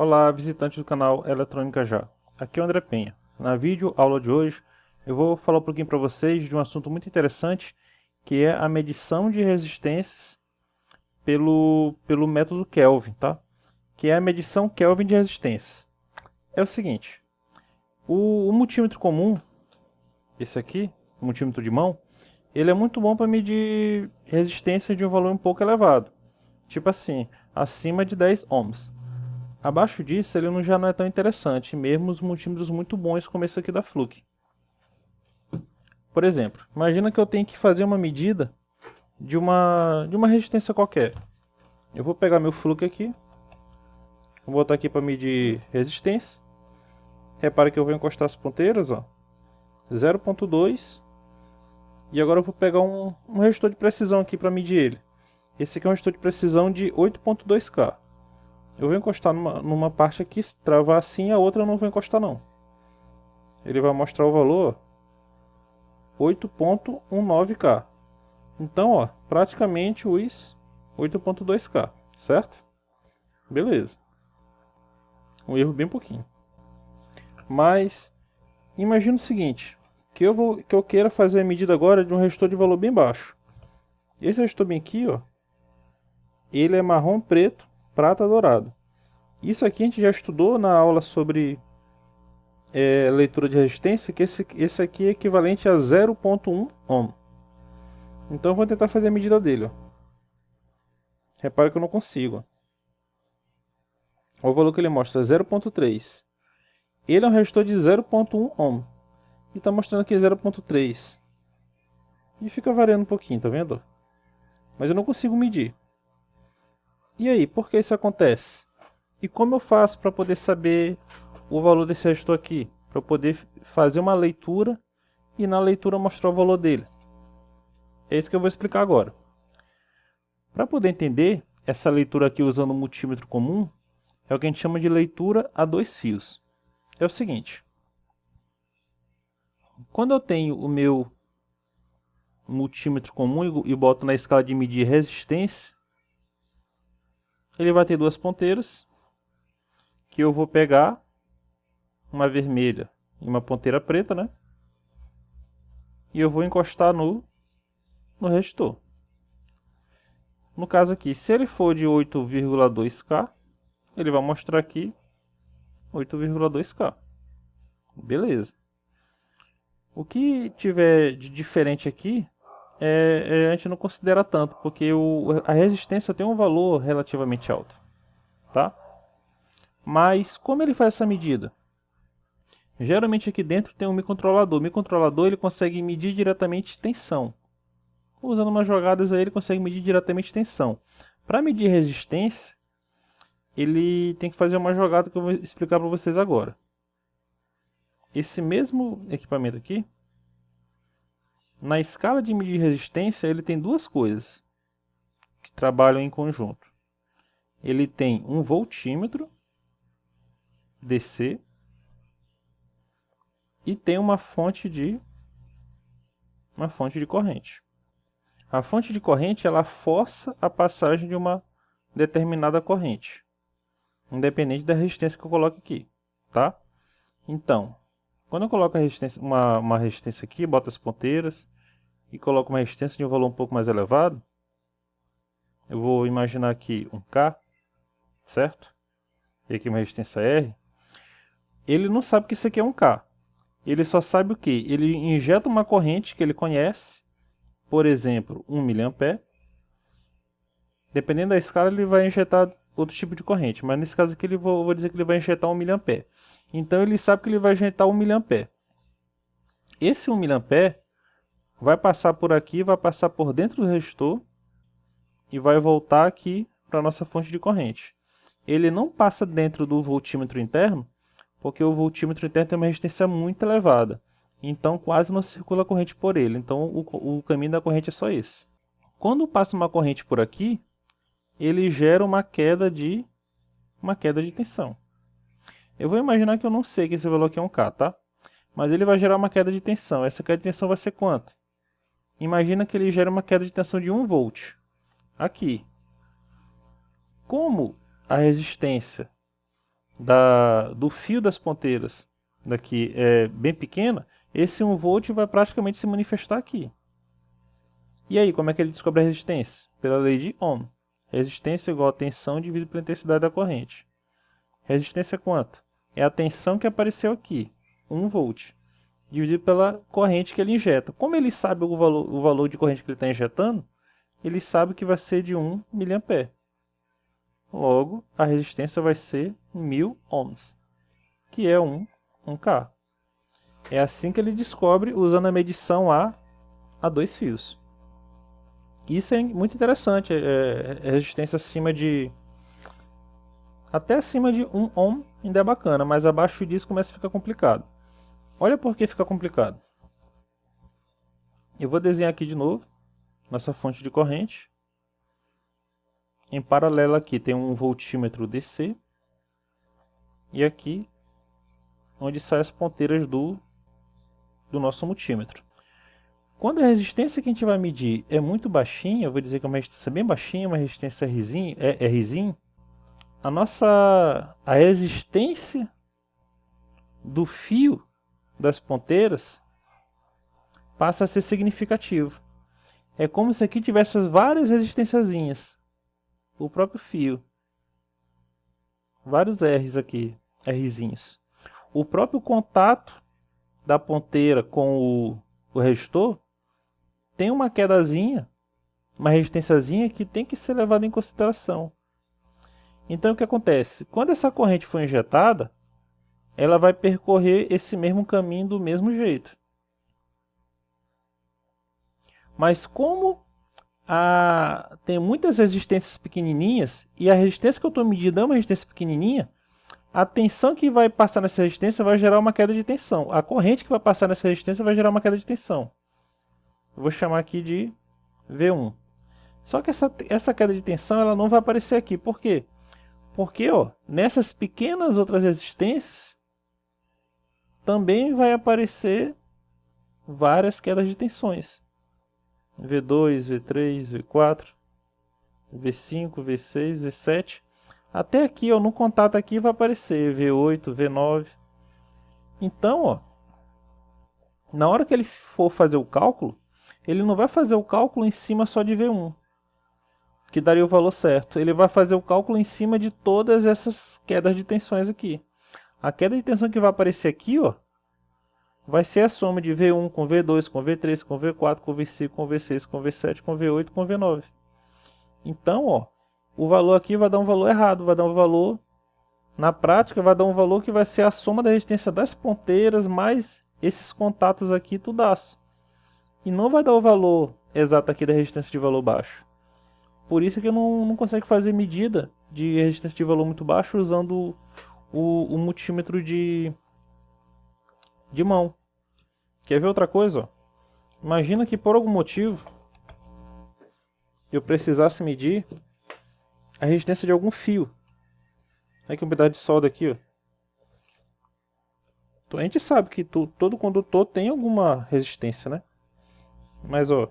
Olá, visitantes do canal Eletrônica Já. Aqui é o André Penha. Na vídeo aula de hoje eu vou falar um pouquinho para vocês de um assunto muito interessante, que é a medição de resistências pelo método Kelvin, tá? Que é a medição Kelvin de resistências. É o seguinte, o multímetro comum, esse aqui, o multímetro de mão, ele é muito bom para medir resistência de um valor um pouco elevado, tipo assim, acima de 10 ohms. Abaixo disso, ele já não é tão interessante, mesmo os multímetros muito bons como esse aqui da Fluke. Por exemplo, imagina que eu tenho que fazer uma medida de uma resistência qualquer. Eu vou pegar meu Fluke aqui, vou botar aqui para medir resistência. Repare que eu vou encostar as ponteiras, ó, 0.2. E agora eu vou pegar um resistor de precisão aqui para medir ele. Esse aqui é um resistor de precisão de 8.2K. Eu vou encostar numa parte aqui, se travar assim, a outra eu não vou encostar não. Ele vai mostrar o valor 8.19K. Então, ó, praticamente os 8.2K, certo? Beleza. Um erro bem pouquinho. Mas imagina o seguinte, que eu queira fazer a medida agora de um resistor de valor bem baixo. Esse resistor bem aqui, ó, ele é marrom, preto, prata, dourado. Isso aqui a gente já estudou na aula sobre leitura de resistência, que esse aqui é equivalente a 0.1 ohm. Então eu vou tentar fazer a medida dele. Ó. Repare que eu não consigo. Ó. O valor que ele mostra é 0.3. Ele é um resistor de 0.1 ohm. E está mostrando aqui 0.3. E fica variando um pouquinho, tá vendo? Mas eu não consigo medir. E aí, por que isso acontece? E como eu faço para poder saber o valor desse resistor aqui? Para eu poder fazer uma leitura e na leitura mostrar o valor dele. É isso que eu vou explicar agora. Para poder entender essa leitura aqui usando o multímetro comum, é o que a gente chama de leitura a dois fios. É o seguinte, quando eu tenho o meu multímetro comum e boto na escala de medir resistência, ele vai ter duas ponteiras, que eu vou pegar uma vermelha e uma ponteira preta, né? E eu vou encostar no resistor. No caso aqui, se ele for de 8,2K, ele vai mostrar aqui 8,2K. Beleza. O que tiver de diferente aqui, a gente não considera tanto, porque a resistência tem um valor relativamente alto. Tá? Mas como ele faz essa medida? Geralmente aqui dentro tem um microcontrolador. O microcontrolador ele consegue medir diretamente tensão. Usando umas jogadas aí ele consegue medir diretamente tensão. Para medir resistência, ele tem que fazer uma jogada que eu vou explicar para vocês agora. Esse mesmo equipamento aqui, na escala de medir resistência, ele tem duas coisas que trabalham em conjunto. Ele tem um voltímetro DC e tem uma fonte de corrente. A fonte de corrente ela força a passagem de uma determinada corrente, independente da resistência que eu coloque aqui, tá? Então, quando eu coloco uma resistência aqui, boto as ponteiras e coloco uma resistência de um valor um pouco mais elevado, eu vou imaginar aqui um K, certo? E aqui uma resistência R. Ele não sabe que isso aqui é um K. Ele só sabe o que? Ele injeta uma corrente que ele conhece, por exemplo, 1 mA. Dependendo da escala, ele vai injetar outro tipo de corrente. Mas nesse caso aqui, eu vou dizer que ele vai injetar 1 mA. Então ele sabe que ele vai injetar 1 mA. Esse 1 mA vai passar por aqui, vai passar por dentro do resistor e vai voltar aqui para a nossa fonte de corrente. Ele não passa dentro do voltímetro interno, porque o voltímetro interno tem uma resistência muito elevada. Então quase não circula corrente por ele. Então o caminho da corrente é só esse. Quando passa uma corrente por aqui, ele gera uma queda de tensão. Eu vou imaginar que eu não sei que esse valor aqui é um K, tá? Mas ele vai gerar uma queda de tensão. Essa queda de tensão vai ser quanto? Imagina que ele gera uma queda de tensão de 1 volt. Aqui. Como a resistência do fio das ponteiras daqui é bem pequena, esse 1 volt vai praticamente se manifestar aqui. E aí, como é que ele descobre a resistência? Pela lei de Ohm. Resistência igual a tensão dividido pela intensidade da corrente. Resistência é quanto? É a tensão que apareceu aqui, 1 volt, dividido pela corrente que ele injeta. Como ele sabe o valor de corrente que ele está injetando, ele sabe que vai ser de 1 mA. Logo, a resistência vai ser 1000 ohms, que é 1K. É assim que ele descobre usando a medição a 2 fios. Isso é muito interessante, resistência até acima de 1 ohm ainda é bacana, mas abaixo disso começa a ficar complicado. Olha por que fica complicado. Eu vou desenhar aqui de novo nossa fonte de corrente. Em paralelo aqui tem um voltímetro DC. E aqui, onde saem as ponteiras do nosso multímetro. Quando a resistência que a gente vai medir é muito baixinha, eu vou dizer que é uma resistência bem baixinha, uma resistência Rzinho, a resistência do fio das ponteiras passa a ser significativa. É como se aqui tivesse várias resistênciazinhas, o próprio fio, vários R's aqui, Rzinhos. O próprio contato da ponteira com o resistor tem uma quedazinha, uma resistênciazinha que tem que ser levada em consideração. Então o que acontece? Quando essa corrente for injetada, ela vai percorrer esse mesmo caminho do mesmo jeito. Mas como tem muitas resistências pequenininhas, e a resistência que eu estou medindo é uma resistência pequenininha, a tensão que vai passar nessa resistência vai gerar uma queda de tensão. A corrente que vai passar nessa resistência vai gerar uma queda de tensão. Eu vou chamar aqui de V1. Só que essa queda de tensão ela não vai aparecer aqui. Por quê? Porque nessas pequenas outras resistências também vai aparecer várias quedas de tensões. V2, V3, V4, V5, V6, V7. Até aqui, no contato aqui vai aparecer V8, V9. Então, na hora que ele for fazer o cálculo, ele não vai fazer o cálculo em cima só de V1, que daria o valor certo. Ele vai fazer o cálculo em cima de todas essas quedas de tensões aqui. A queda de tensão que vai aparecer aqui, vai ser a soma de V1 com V2, com V3, com V4, com V5, com V6, com V7, com V8, com V9. Então, o valor aqui vai dar um valor errado, vai dar um valor, na prática, vai dar um valor que vai ser a soma da resistência das ponteiras mais esses contatos aqui, tudaço. E não vai dar o valor exato aqui da resistência de valor baixo. Por isso que eu não consigo fazer medida de resistência de valor muito baixo usando o multímetro de mão. Quer ver outra coisa? Imagina que por algum motivo eu precisasse medir a resistência de algum fio. Olha que um pedaço de solda aqui. Então, a gente sabe que todo condutor tem alguma resistência, né? Mas eu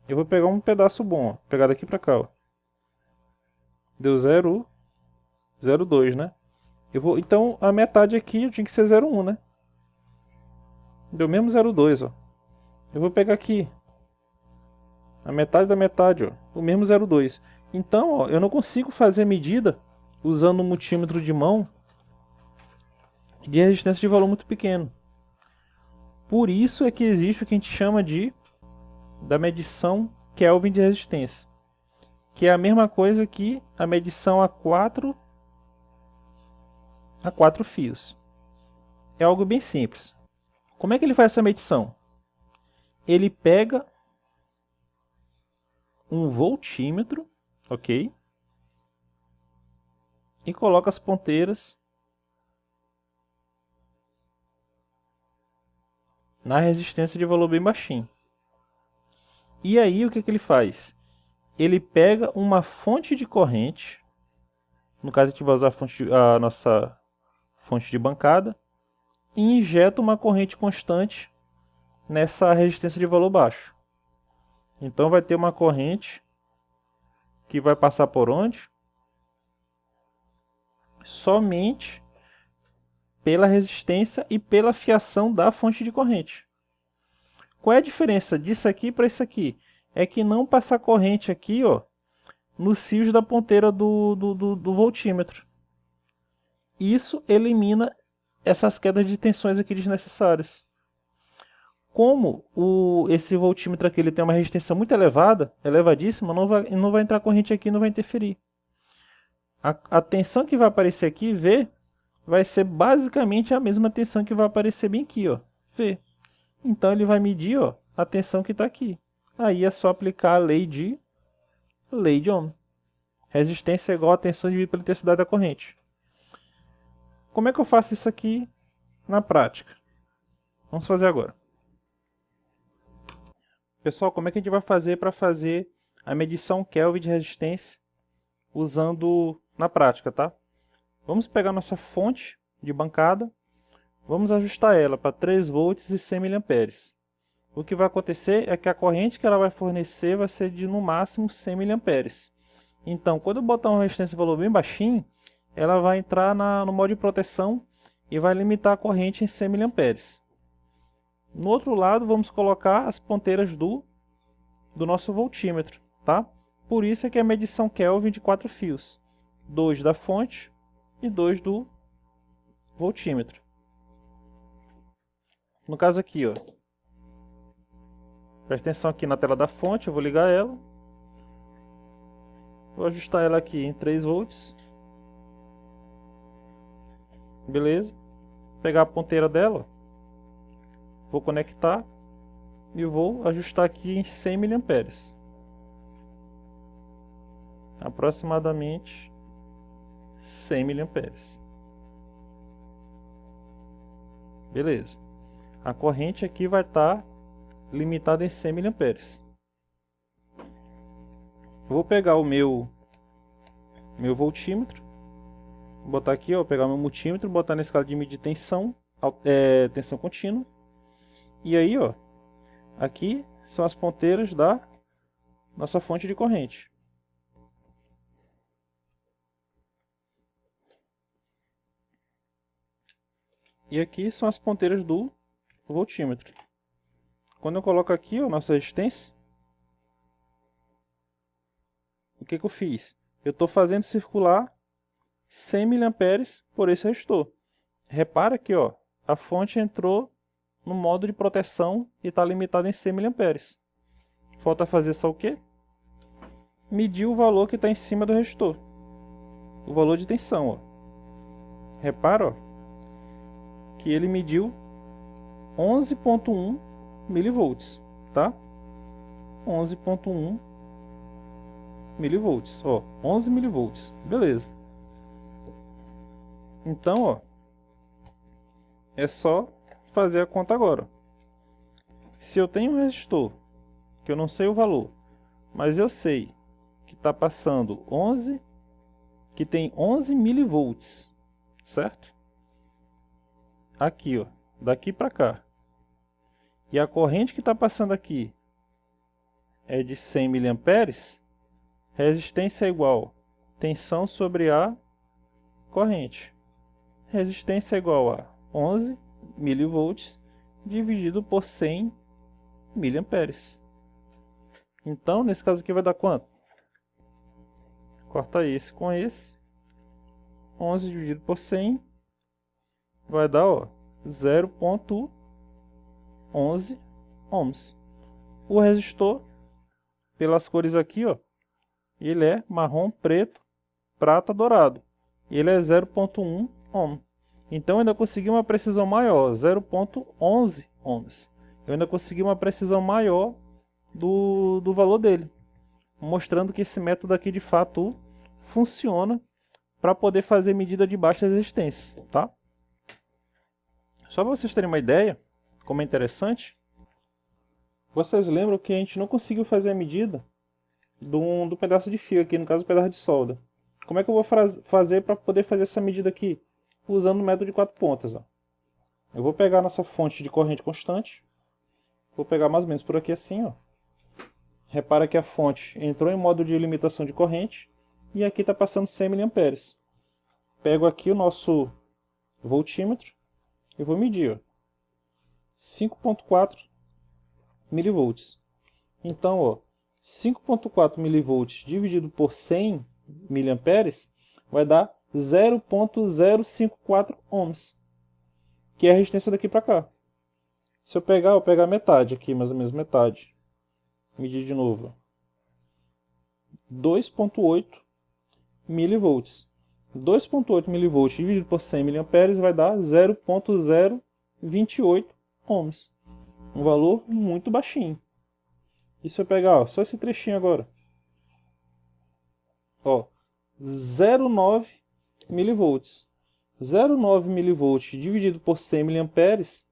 vou pegar um pedaço bom, vou pegar daqui pra cá. Deu 0,02, né? Então a metade aqui tinha que ser 0,1, né? Deu mesmo 0,2, Eu vou pegar aqui a metade da metade, o mesmo 0,2. Então, eu não consigo fazer medida usando um multímetro de mão de resistência de valor muito pequeno. Por isso é que existe o que a gente chama da medição Kelvin de resistência, que é a mesma coisa que a medição a 4 fios. É algo bem simples. Como é que ele faz essa medição? Ele pega um voltímetro, ok? E coloca as ponteiras na resistência de valor bem baixinho. E aí o que ele faz? Ele pega uma fonte de corrente, no caso a gente vai usar a nossa fonte de bancada, e injeta uma corrente constante nessa resistência de valor baixo. Então vai ter uma corrente que vai passar por onde? somente pela resistência e pela fiação da fonte de corrente. Qual é a diferença disso aqui para isso aqui? É que não passa corrente aqui, ó, nos fios da ponteira do voltímetro. Isso elimina essas quedas de tensões aqui desnecessárias. Como esse voltímetro aqui ele tem uma resistência muito elevada, elevadíssima, não vai entrar corrente aqui, não vai interferir. A tensão que vai aparecer aqui, V, vai ser basicamente a mesma tensão que vai aparecer bem aqui, ó, V. Então ele vai medir, ó, a tensão que está aqui. Aí é só aplicar a lei de Ohm. Resistência é igual a tensão dividida pela intensidade da corrente. Como é que eu faço isso aqui na prática? Vamos fazer agora. Pessoal, como é que a gente vai fazer para fazer a medição Kelvin de resistência usando na prática, tá? Vamos pegar nossa fonte de bancada, vamos ajustar ela para 3 volts e 100 mA. O que vai acontecer é que a corrente que ela vai fornecer vai ser de no máximo 100 mA. Então, quando eu botar uma resistência de valor bem baixinho, ela vai entrar no modo de proteção e vai limitar a corrente em 100 mA. No outro lado, vamos colocar as ponteiras do nosso voltímetro, tá? Por isso é que é a medição Kelvin de 4 fios. 2 da fonte e 2 do voltímetro. No caso aqui, ó. Presta atenção aqui na tela da fonte, eu vou ligar ela. Vou ajustar ela aqui em 3 volts. Beleza? Vou pegar a ponteira dela. Vou conectar. E vou ajustar aqui em 100 mA. Aproximadamente 100 mA. Beleza. A corrente aqui vai estar limitada em 100 mA. Vou pegar o meu voltímetro, vou botar aqui, ó, pegar meu multímetro, botar na escala de medir tensão, tensão contínua. E aí, ó, aqui são as ponteiras da nossa fonte de corrente. E aqui são as ponteiras do voltímetro. Quando eu coloco aqui, ó, nossa resistência, o que eu fiz? Eu estou fazendo circular 100 mA por esse resistor. Repara que, ó, a fonte entrou no modo de proteção e está limitada em 100 mA. Falta fazer só o quê? Medir o valor que está em cima do resistor. O valor de tensão, ó. Repara, ó, que ele mediu 11.1 milivolts, tá? 11.1 milivolts, ó, 11 milivolts, beleza. Então, ó, é só fazer a conta agora. Se eu tenho um resistor, que eu não sei o valor, mas eu sei que está passando 11, que tem 11 milivolts, certo? Aqui, ó, daqui para cá. E a corrente que está passando aqui é de 100 mA, resistência é igual tensão sobre a corrente. Resistência é igual a 11 milivolts dividido por 100 mA. Então, nesse caso aqui vai dar quanto? Corta esse com esse. 11 dividido por 100 vai dar, ó, 0.11 ohms. O resistor, pelas cores aqui, ó, ele é marrom, preto, prata, dourado. Ele é 0.1 ohm. Então eu ainda consegui uma precisão maior, 0.11 ohms. Eu ainda consegui uma precisão maior do valor dele, mostrando que esse método aqui de fato funciona para poder fazer medida de baixa resistência, tá? Só para vocês terem uma ideia, como é interessante, vocês lembram que a gente não conseguiu fazer a medida do pedaço de fio aqui, no caso o pedaço de solda. Como é que eu vou fazer para poder fazer essa medida aqui? Usando o método de 4 pontas. Ó. Eu vou pegar nossa fonte de corrente constante, vou pegar mais ou menos por aqui assim, ó. Repara que a fonte entrou em modo de limitação de corrente e aqui está passando 100 mA. pego aqui o nosso voltímetro e vou medir, ó, 5.4 milivolts. Então, ó, 5.4 milivolts dividido por 100 miliamperes vai dar 0.054 ohms, que é a resistência daqui para cá. Se eu pegar metade aqui, mais ou menos metade, medir de novo, 2.8 milivolts. 2.8 milivolts dividido por 100 miliamperes vai dar 0.028 ohms. Um valor muito baixinho. E se eu pegar, ó, só esse trechinho agora, ó, 0,9 milivolts. 0,9 milivolts dividido por 100 miliamperes,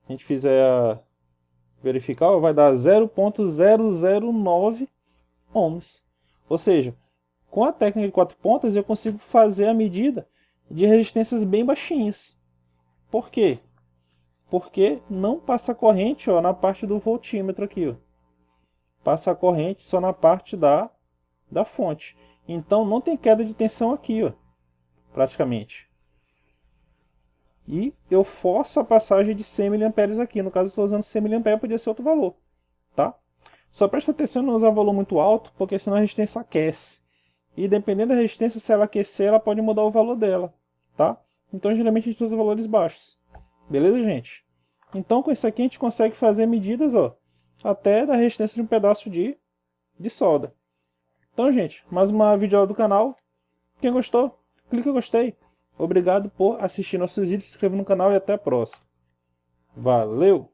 a gente fizer verificar, ó, vai dar 0.009 ohms. Ou seja, com a técnica de 4 pontas eu consigo fazer a medida de resistências bem baixinhas. Por quê? Porque não passa corrente, ó, na parte do voltímetro aqui, ó. Passa a corrente só na parte da fonte. Então não tem queda de tensão aqui, ó, praticamente. E eu forço a passagem de 100 mA aqui. No caso eu estou usando 100 mA, podia ser outro valor, tá? Só presta atenção em não usar valor muito alto, porque senão a resistência aquece. E dependendo da resistência, se ela aquecer, ela pode mudar o valor dela, tá? Então geralmente a gente usa valores baixos. Beleza, gente? Então com isso aqui a gente consegue fazer medidas, ó, até da resistência de um pedaço de solda. Então, gente, mais uma videoaula do canal. Quem gostou, clica em gostei. Obrigado por assistir nossos vídeos, se inscreva no canal e até a próxima. Valeu!